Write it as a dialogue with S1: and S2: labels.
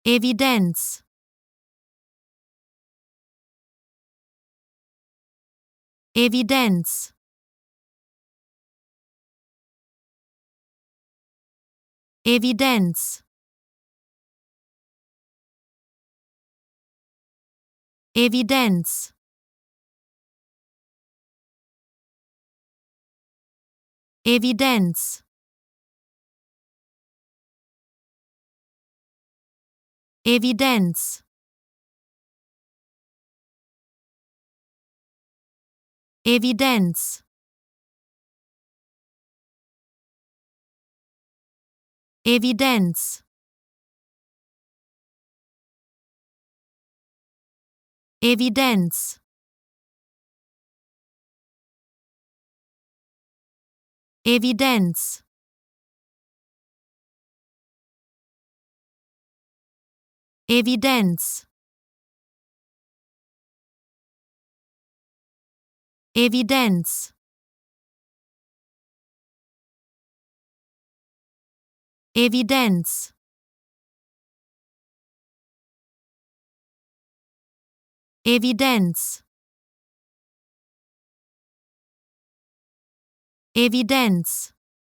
S1: Evidenz. Evidenz. Evidenz. Evidenz. Evidenz. Evidenz. Evidenz. Evidenz. Evidenz. Evidenz. Evidenz. Evidenz. Evidenz. Evidenz. Evidenz.